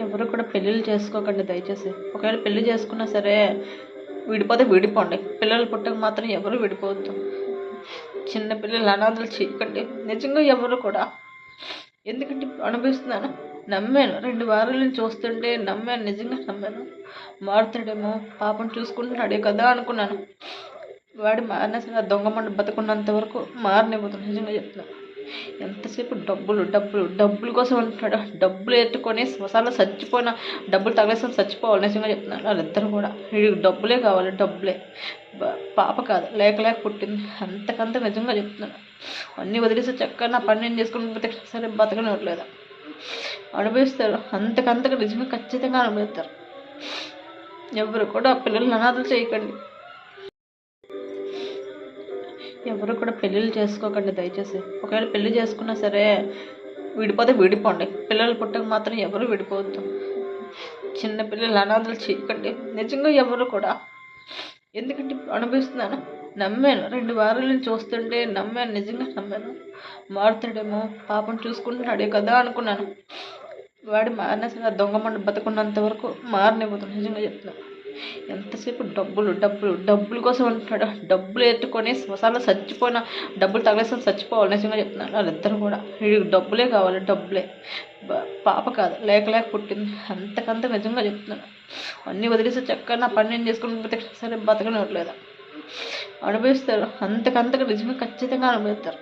ఎవరు కూడా పెళ్ళిళ్ళు చేసుకోకండి దయచేసి. ఒకవేళ పెళ్లి చేసుకున్నా సరే విడిపోతే విడిపోండి. పిల్లలు పుట్టక మాత్రం ఎవరు విడిపోవద్దు. చిన్న పిల్లలు అనాథలు చేయకండి. నిజంగా ఎవరు కూడా. ఎందుకంటే ఇప్పుడు అనుభవిస్తున్నాను. నమ్మాను, 2 వారాల నుంచి చూస్తుంటే నమ్మాను, నిజంగా నమ్మాను. మారుతాడేమో, పాపం చూసుకుంటున్నాడే కదా అనుకున్నాను. వాడు మారినా సరే ఆ దొంగ మండ బతుకున్నంత వరకు మారనివ్వదు. నిజంగా చెప్తున్నా. ఎంతసేపు డబ్బులు డబ్బులు డబ్బుల కోసం అంటున్నాడు. డబ్బులు ఎత్తుకొని శ్మశానంలో చచ్చిపోయిన, డబ్బులు తగలేసుకొని చచ్చిపోవాలి. నిజంగా చెప్తున్నాను. వాళ్ళిద్దరు కూడా వీడికి డబ్బులే కావాలి, డబ్బులే. పాప కాదు, లేక లేక పుట్టింది. అంతకంత నిజంగా చెప్తున్నాను. అన్నీ వదిలేసి చక్కగా నా పని నేను చేసుకుని పోతే సరే బతకనివ్వట్లేదు. అనుభవిస్తారు. అంతకంతగా నిజంగా ఖచ్చితంగా అనుభవిస్తారు. ఎవరు కూడా పిల్లల్ని అనాథలు చేయకండి. ఎవరు కూడా పెళ్ళిళ్ళు చేసుకోకండి దయచేసి. ఒకవేళ పెళ్లి చేసుకున్నా సరే విడిపోతే విడిపోండి. పిల్లలు పుట్టక మాత్రం ఎవరు విడిపోవద్దు. చిన్న పిల్లలు అనాథలు చేయకండి. నిజంగా ఎవరు కూడా. ఎందుకంటే ఇప్పుడు అనుభవిస్తున్నాను. నమ్మాను, 2 వారాల నుంచి చూస్తుంటే నమ్మాను, నిజంగా నమ్మాను. మారుతాడేమో, పాపం చూసుకుంటున్నాడే కదా అనుకున్నాను. వాడు మారినా సరే ఆ దొంగ మండ బతుకున్నంత వరకు మారనివ్వదు. నిజంగా చెప్తున్నాను. ఎంతసేపు డబ్బులు డబ్బులు డబ్బుల కోసం అంటున్నాడు. డబ్బులు ఎత్తుకొని శ్మశానంలో చచ్చిపోయిన, డబ్బులు తగలేసుకొని చచ్చిపోవాలి. నిజంగా చెప్తున్నాను. వాళ్ళిద్దరు కూడా వీడికి డబ్బులే కావాలి, డబ్బులే. పాప కాదు, లేక లేక పుట్టింది. అంతకంత నిజంగా చెప్తున్నాను. అన్నీ వదిలేసి చక్కగా నా పని నేను చేసుకుని పోతే సరే బతకనివ్వట్లేదు. అనుభవిస్తారు. అంతకంతగా నిజంగా ఖచ్చితంగా అనుభవిస్తారు.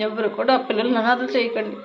ఎవరు కూడా పిల్లల్ని అనాథలు చేయకండి.